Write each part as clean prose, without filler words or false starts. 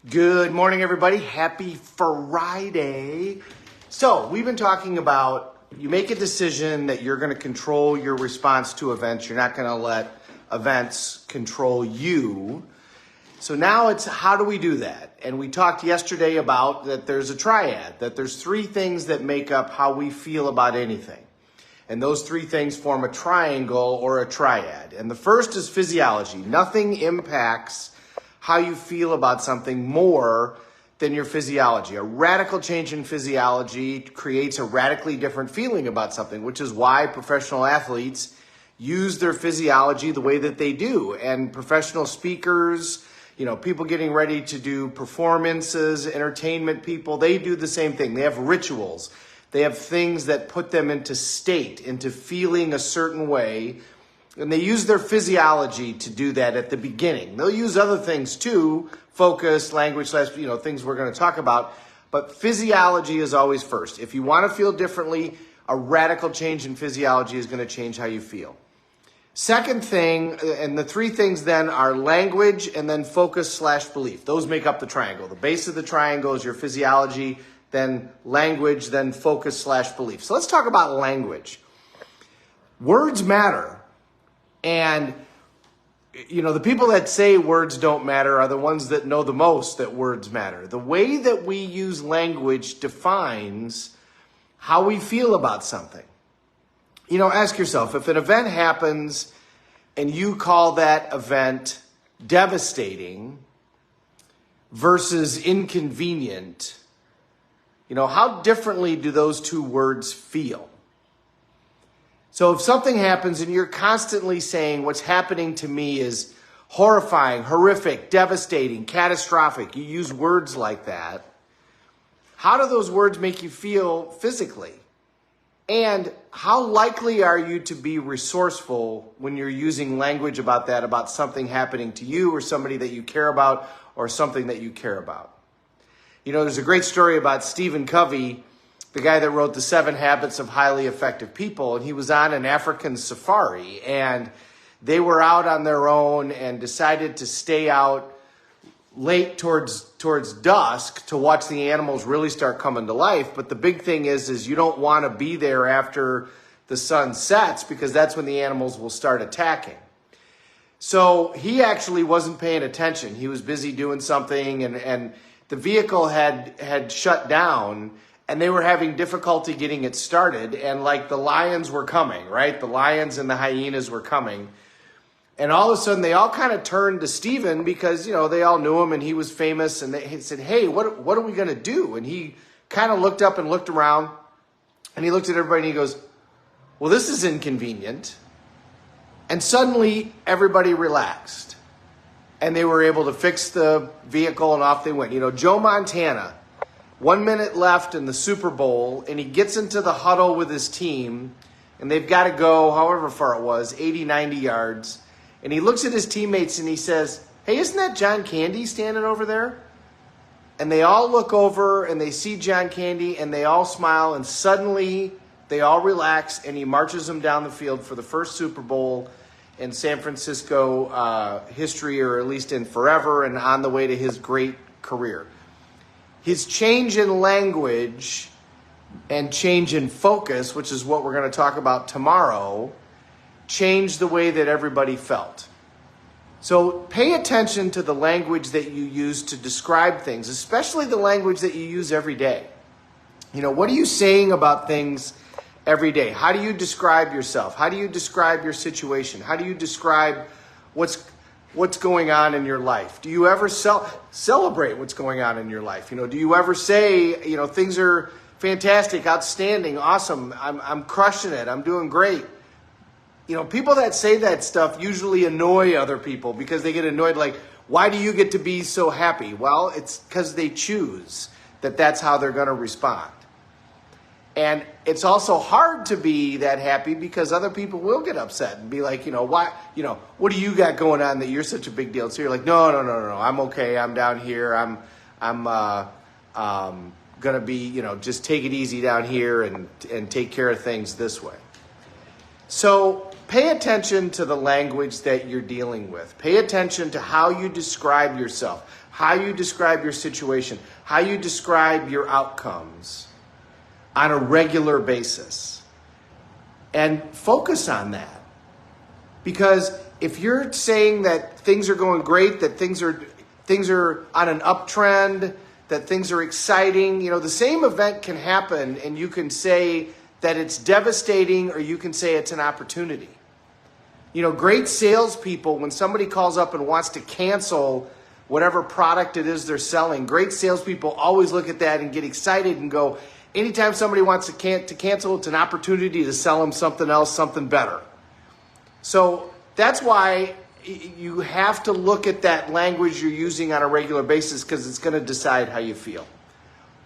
Good morning, everybody. Happy Friday. So we've been talking about you make a decision that you're going to control your response to events. You're not going to let events control you. So now it's how do we do that? And we talked yesterday about that there's a triad, that there's three things that make up how we feel about anything. And those three things form a triangle or a triad. And the first is physiology. Nothing impacts how you feel about something more than your physiology. A radical change in physiology creates a radically different feeling about something, which is why professional athletes use their physiology the way that they do. And professional speakers, people getting ready to do performances, entertainment people, they do the same thing. They have rituals. They have things that put them into state, into feeling a certain way. And they use their physiology to do that at the beginning. They'll use other things too, focus, language, things we're going to talk about. But physiology is always first. If you want to feel differently, a radical change in physiology is going to change how you feel. Second thing, and the three things then are language and then focus/belief. Those make up the triangle. The base of the triangle is your physiology, then language, then focus/belief. So let's talk about language. Words matter. And, the people that say words don't matter are the ones that know the most that words matter. The way that we use language defines how we feel about something. Ask yourself, if an event happens and you call that event devastating versus inconvenient, how differently do those two words feel? So if something happens and you're constantly saying what's happening to me is horrifying, horrific, devastating, catastrophic, you use words like that, how do those words make you feel physically? And how likely are you to be resourceful when you're using language about that, about something happening to you or somebody that you care about or something that you care about? There's a great story about Stephen Covey, the guy that wrote The 7 Habits of Highly Effective People, and he was on an African safari, and they were out on their own and decided to stay out late towards dusk to watch the animals really start coming to life. But the big thing is you don't want to be there after the sun sets because that's when the animals will start attacking. So he actually wasn't paying attention. He was busy doing something, and the vehicle had shut down, and they were having difficulty getting it started. And the lions were coming, right? The lions and the hyenas were coming. And all of a sudden, they all kind of turned to Stephen because, they all knew him and he was famous. And they said, hey, what are we going to do? And he kind of looked up and looked around. And he looked at everybody and he goes, well, this is inconvenient. And suddenly, everybody relaxed. And they were able to fix the vehicle and off they went. Joe Montana, 1 minute left in the Super Bowl, and he gets into the huddle with his team, and they've got to go, however far it was, 80, 90 yards. And he looks at his teammates and he says, hey, isn't that John Candy standing over there? And they all look over and they see John Candy and they all smile, and suddenly they all relax, and he marches them down the field for the first Super Bowl in San Francisco history, or at least in forever, and on the way to his great career. His change in language and change in focus, which is what we're going to talk about tomorrow, changed the way that everybody felt. So pay attention to the language that you use to describe things, especially the language that you use every day. What are you saying about things every day? How do you describe yourself? How do you describe your situation? How do you describe what's going on in your life? Do you ever celebrate what's going on in your life? Do you ever say, things are fantastic, outstanding, awesome, I'm crushing it, I'm doing great? People that say that stuff usually annoy other people because they get annoyed, why do you get to be so happy? Well, it's because they choose that's how they're going to respond. And it's also hard to be that happy because other people will get upset and be like, why, what do you got going on that you're such a big deal? So you're like, no, I'm okay. I'm down here. I'm going to be, just take it easy down here and take care of things this way. So pay attention to the language that you're dealing with. Pay attention to how you describe yourself, how you describe your situation, how you describe your outcomes on a regular basis. And focus on that. Because if you're saying that things are going great, that things are on an uptrend, that things are exciting, the same event can happen and you can say that it's devastating or you can say it's an opportunity. Great salespeople, when somebody calls up and wants to cancel whatever product it is they're selling, great salespeople always look at that and get excited and go, anytime somebody wants to cancel, it's an opportunity to sell them something else, something better. So that's why you have to look at that language you're using on a regular basis because it's going to decide how you feel.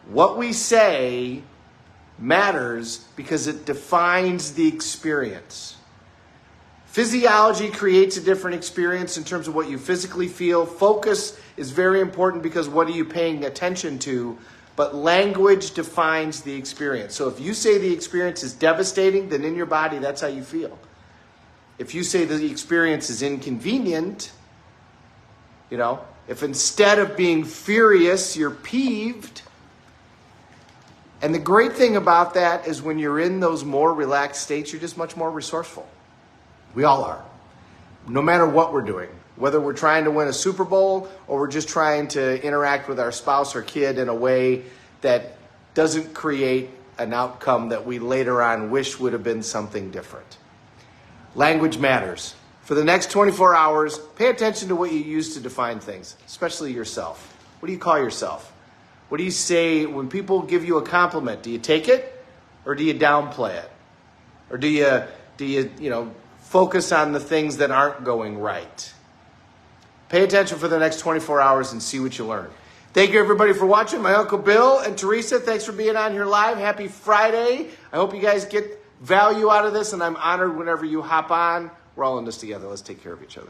What we say matters because it defines the experience. Physiology creates a different experience in terms of what you physically feel. Focus is very important because what are you paying attention to? But language defines the experience. So if you say the experience is devastating, then in your body, that's how you feel. If you say the experience is inconvenient, if instead of being furious, you're peeved. And the great thing about that is when you're in those more relaxed states, you're just much more resourceful. We all are. No matter what we're doing, whether we're trying to win a Super Bowl or we're just trying to interact with our spouse or kid in a way that doesn't create an outcome that we later on wish would have been something different. Language matters. For the next 24 hours, pay attention to what you use to define things, especially yourself. What do you call yourself? What do you say when people give you a compliment? Do you take it or do you downplay it? Or do you focus on the things that aren't going right? Pay attention for the next 24 hours and see what you learn. Thank you, everybody, for watching. My Uncle Bill and Teresa, thanks for being on here live. Happy Friday. I hope you guys get value out of this, and I'm honored whenever you hop on. We're all in this together. Let's take care of each other.